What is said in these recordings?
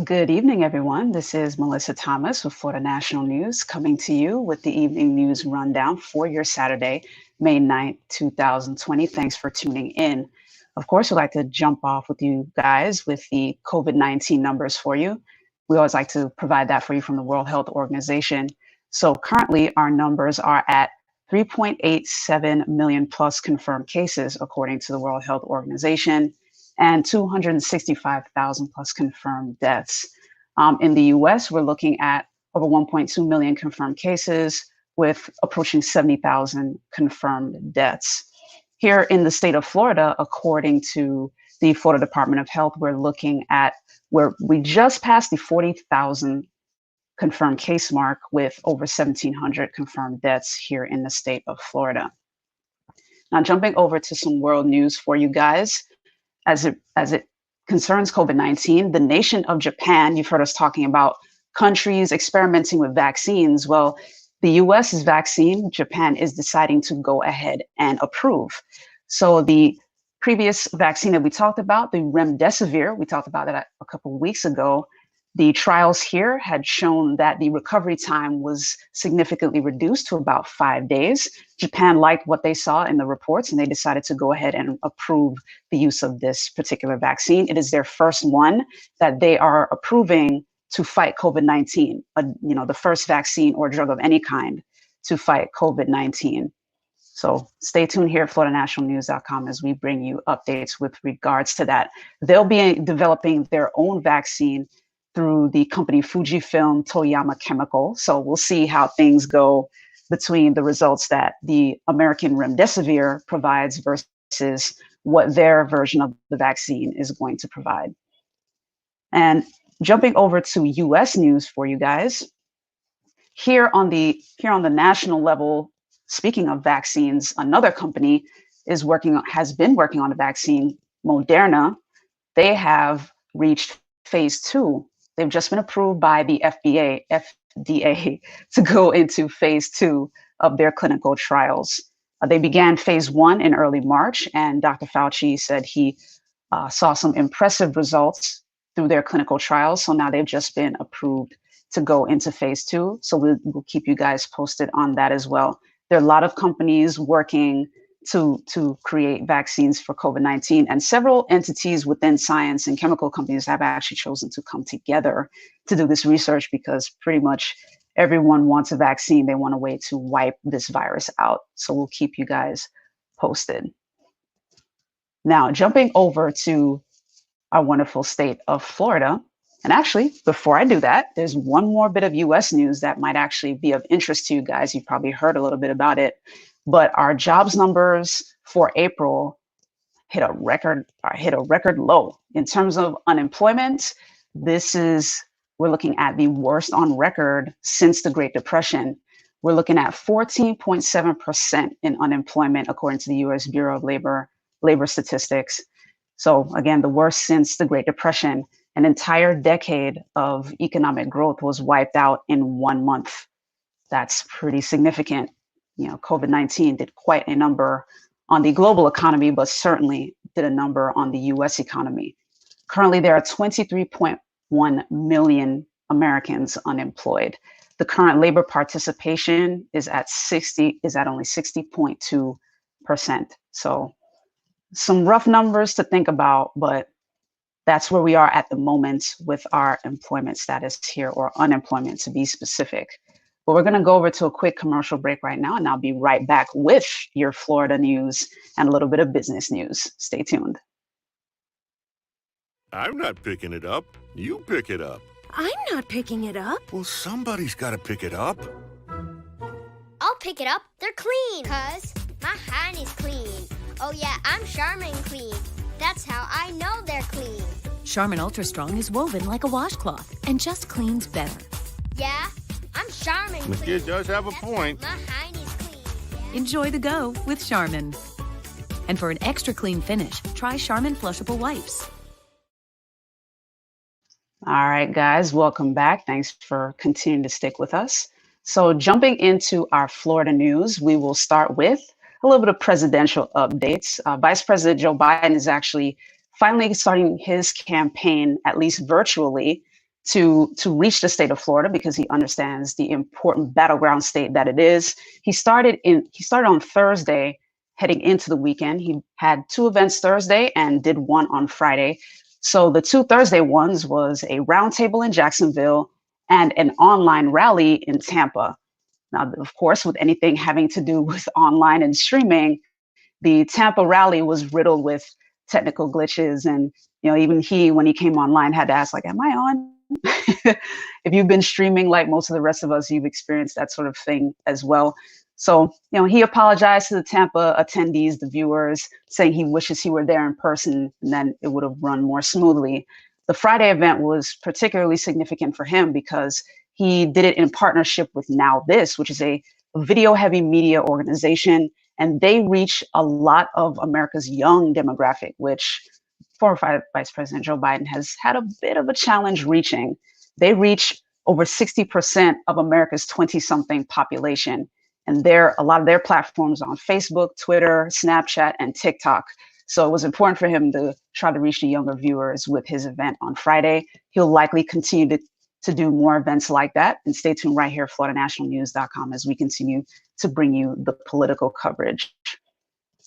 Good evening, everyone. This is Mellissa Thomas with Florida National News coming to you with the evening news rundown for your Saturday, May 9th, 2020. Thanks for tuning in. Of course, we'd like to jump off with you guys with the COVID-19 numbers for you. We always like to provide that for you from the World Health Organization. So currently, our numbers are at 3.87 million plus confirmed cases, according to the World Health Organization, and 265,000 plus confirmed deaths. In the US, we're looking at over 1.2 million confirmed cases with approaching 70,000 confirmed deaths. Here in the state of Florida, according to the Florida Department of Health, we're looking at where we just passed the 40,000 confirmed case mark with over 1,700 confirmed deaths here in the state of Florida. Now, jumping over to some world news for you guys. As it concerns COVID-19, the nation of Japan, you've heard us talking about countries experimenting with vaccines. Well, the US's vaccine, Japan is deciding to go ahead and approve. So the previous vaccine that we talked about, the remdesivir, we talked about that a couple of weeks ago. The trials here had shown that the recovery time was significantly reduced to about 5 days. Japan liked what they saw in the reports, and they decided to go ahead and approve the use of this particular vaccine. It is their first one that they are approving to fight COVID-19, the first vaccine or drug of any kind to fight COVID-19. So stay tuned here at FloridaNationalNews.com as we bring you updates with regards to that. They'll be developing their own vaccine through the company Fujifilm Toyama Chemical. So we'll see how things go between the results that the American remdesivir provides versus what their version of the vaccine is going to provide. And jumping over to US news for you guys, here on the national level, speaking of vaccines, another company has been working on a vaccine, Moderna. They have reached phase 2. They've just been approved by the FDA to go into phase 2 of their clinical trials. They began phase 1 in early March, and Dr. Fauci said he saw some impressive results through their clinical trials. So now they've just been approved to go into phase 2. So we'll keep you guys posted on that as well. There are a lot of companies working to create vaccines for COVID-19, and several entities within science and chemical companies have actually chosen to come together to do this research because pretty much everyone wants a vaccine. They want a way to wipe this virus out. So we'll keep you guys posted. Now, jumping over to our wonderful state of Florida. And actually, before I do that, there's one more bit of US news that might actually be of interest to you guys. You've probably heard a little bit about it. But our jobs numbers for April hit a record low. In terms of unemployment, we're looking at the worst on record since the Great Depression. We're looking at 14.7% in unemployment, according to the US Bureau of Labor Statistics. So again, the worst since the Great Depression. An entire decade of economic growth was wiped out in 1 month. That's pretty significant. COVID-19 did quite a number on the global economy, but certainly did a number on the US economy. Currently, there are 23.1 million Americans unemployed. The current labor participation is at only 60.2%. So some rough numbers to think about, but that's where we are at the moment with our employment status here, or unemployment to be specific. But we're going to go over to a quick commercial break right now, and I'll be right back with your Florida news and a little bit of business news. Stay tuned. I'm not picking it up. You pick it up. I'm not picking it up. Well, somebody's got to pick it up. I'll pick it up. They're clean. 'Cause my honey's clean. Oh yeah, I'm Charmin clean. That's how I know they're clean. Charmin Ultra Strong is woven like a washcloth and just cleans better. Yeah, I'm Charmin clean. The kid does have a That's point. My honey's clean. Enjoy the go with Charmin. And for an extra clean finish, try Charmin Flushable Wipes. All right, guys, welcome back. Thanks for continuing to stick with us. So jumping into our Florida news, we will start with a little bit of presidential updates. Vice President Joe Biden is actually finally starting his campaign, at least virtually, to reach the state of Florida because he understands the important battleground state that it is. He started on Thursday, heading into the weekend. He had 2 events Thursday and did 1 on Friday. So the 2 Thursday ones was a roundtable in Jacksonville and an online rally in Tampa. Now, of course, with anything having to do with online and streaming, the Tampa Rally was riddled with technical glitches. And, even he, when he came online, had to ask, like, am I on? If you've been streaming like most of the rest of us, you've experienced that sort of thing as well. So, he apologized to the Tampa attendees, the viewers, saying he wishes he were there in person, and then it would have run more smoothly. The Friday event was particularly significant for him because he did it in partnership with Now This, which is a video-heavy media organization, and they reach a lot of America's young demographic, which former Vice President Joe Biden has had a bit of a challenge reaching. They reach over 60% of America's 20-something population. And a lot of their platforms on Facebook, Twitter, Snapchat, and TikTok. So it was important for him to try to reach the younger viewers with his event on Friday. He'll likely continue to do more events like that. And stay tuned right here at FloridaNationalNews.com as we continue to bring you the political coverage.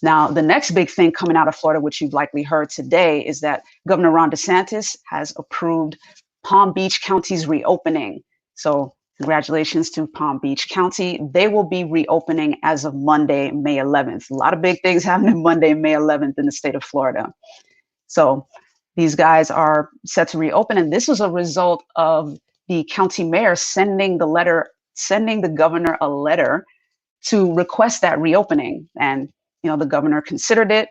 Now, the next big thing coming out of Florida, which you've likely heard today, is that Governor Ron DeSantis has approved Palm Beach County's reopening. So congratulations to Palm Beach County. They will be reopening as of Monday, May 11th. A lot of big things happening Monday, May 11th in the state of Florida. So these guys are set to reopen. And this was a result of the county mayor sending the governor a letter to request that reopening. And the governor considered it.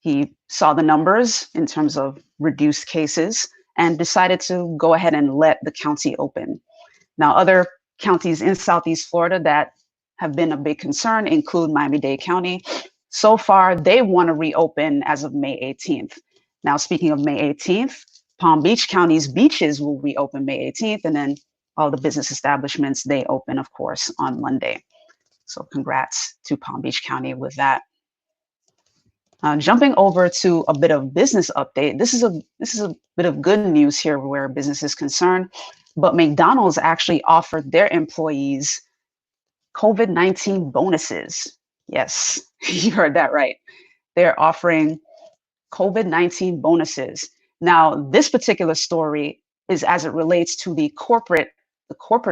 He saw the numbers in terms of reduced cases and decided to go ahead and let the county open. Now, other counties in Southeast Florida that have been a big concern include Miami-Dade County. So far, they want to reopen as of May 18th. Now, speaking of May 18th, Palm Beach County's beaches will reopen May 18th, and then all the business establishments, they open, of course, on Monday. So congrats to Palm Beach County with that. Jumping over to a bit of business update. This is a bit of good news here where business is concerned, but McDonald's actually offered their employees COVID-19 bonuses. Yes, you heard that right. They're offering COVID-19 bonuses. Now, this particular story is as it relates to the corporate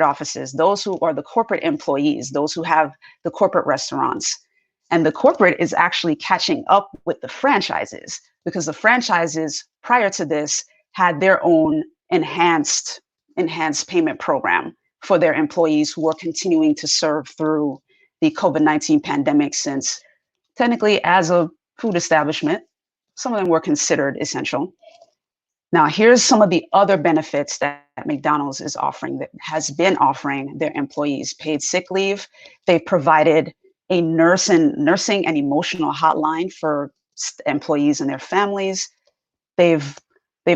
offices, those who are the corporate employees, those who have the corporate restaurants. And the corporate is actually catching up with the franchises because the franchises prior to this had their own enhanced payment program for their employees who are continuing to serve through the COVID-19 pandemic, since technically as a food establishment, some of them were considered essential. Now, here's some of the other benefits that McDonald's is offering, that has been offering their employees: paid sick leave. They've provided a nursing and emotional hotline for employees and their families. They've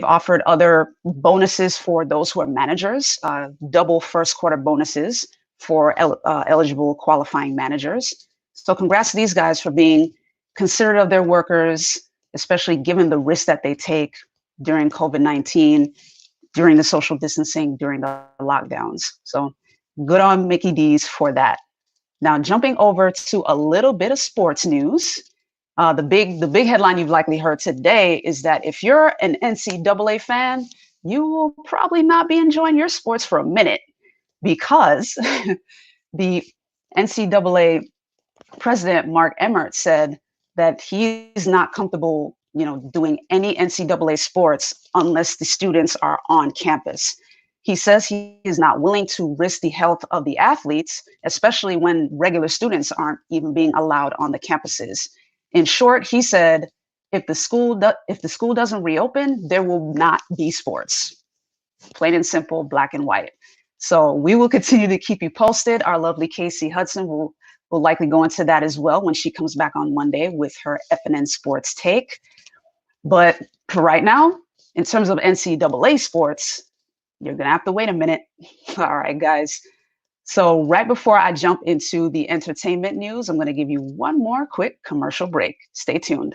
offered other bonuses for those who are managers, double first quarter bonuses for eligible qualifying managers. So congrats to these guys for being considerate of their workers, especially given the risk that they take during COVID-19, during the social distancing, during the lockdowns. So good on Mickey D's for that. Now, jumping over to a little bit of sports news. The big headline you've likely heard today is that if you're an NCAA fan, you will probably not be enjoying your sports for a minute, because the NCAA president, Mark Emmert, said that he's not comfortable, doing any NCAA sports unless the students are on campus. He says he is not willing to risk the health of the athletes, especially when regular students aren't even being allowed on the campuses. In short, he said, if the school doesn't reopen, there will not be sports. Plain and simple, black and white. So we will continue to keep you posted. Our lovely Casey Hudson will likely go into that as well when she comes back on Monday with her FNN Sports Take. But for right now, in terms of NCAA sports, you're going to have to wait a minute. All right, guys. So right before I jump into the entertainment news, I'm going to give you one more quick commercial break. Stay tuned.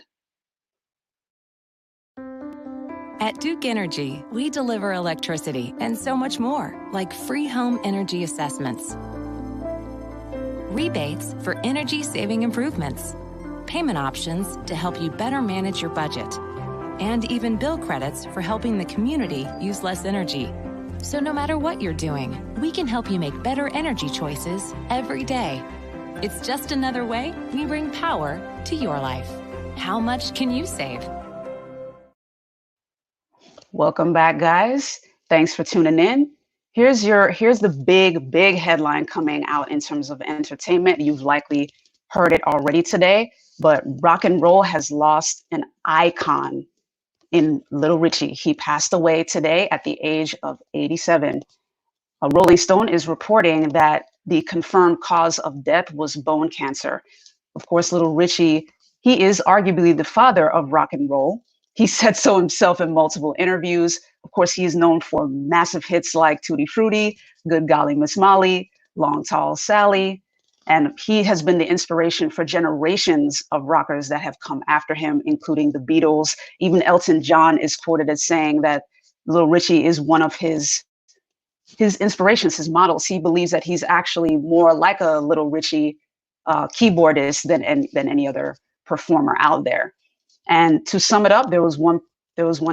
At Duke Energy, we deliver electricity and so much more, like free home energy assessments, rebates for energy-saving improvements, payment options to help you better manage your budget, and even bill credits for helping the community use less energy. So no matter what you're doing, we can help you make better energy choices every day. It's just another way we bring power to your life. How much can you save? Welcome back, guys. Thanks for tuning in. Here's the big headline coming out in terms of entertainment. You've likely heard it already today, but rock and roll has lost an icon in Little Richie. He passed away today at the age of 87. A Rolling Stone is reporting that the confirmed cause of death was bone cancer. Of course, Little Richie, he is arguably the father of rock and roll. He said so himself in multiple interviews. Of course, he is known for massive hits like Tutti Frutti, Good Golly Miss Molly, Long Tall Sally, and he has been the inspiration for generations of rockers that have come after him, including the Beatles. Even Elton John is quoted as saying that Little Richie is one of his inspirations, his models. He believes that he's actually more like a Little Richie keyboardist than any other performer out there. And to sum it up, there was one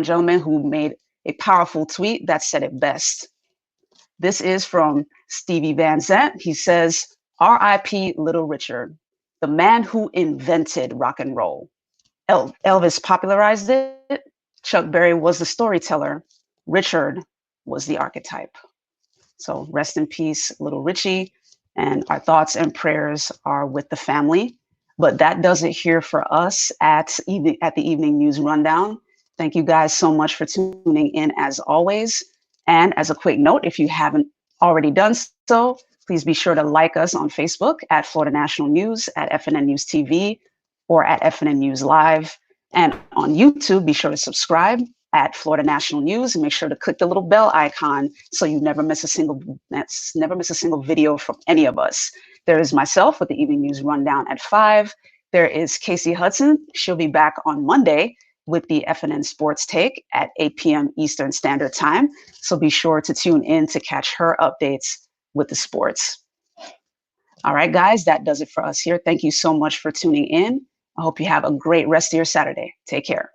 gentleman who made a powerful tweet that said it best. This is from Stevie Van Zandt. He says, R.I.P. Little Richard, the man who invented rock and roll. Elvis popularized it. Chuck Berry was the storyteller. Richard was the archetype. So rest in peace, Little Richie. And our thoughts and prayers are with the family. But that does it here for us at the Evening News Rundown. Thank you guys so much for tuning in as always. And as a quick note, if you haven't already done so, please be sure to like us on Facebook at Florida National News, at FNN News TV, or at FNN News Live. And on YouTube, be sure to subscribe at Florida National News and make sure to click the little bell icon so you never miss a single video from any of us. There is myself with the Evening News Rundown at 5. There is Casey Hudson. She'll be back on Monday with the FNN Sports Take at 8 p.m. Eastern Standard Time. So be sure to tune in to catch her updates with the sports. All right, guys, that does it for us here. Thank you so much for tuning in. I hope you have a great rest of your Saturday. Take care.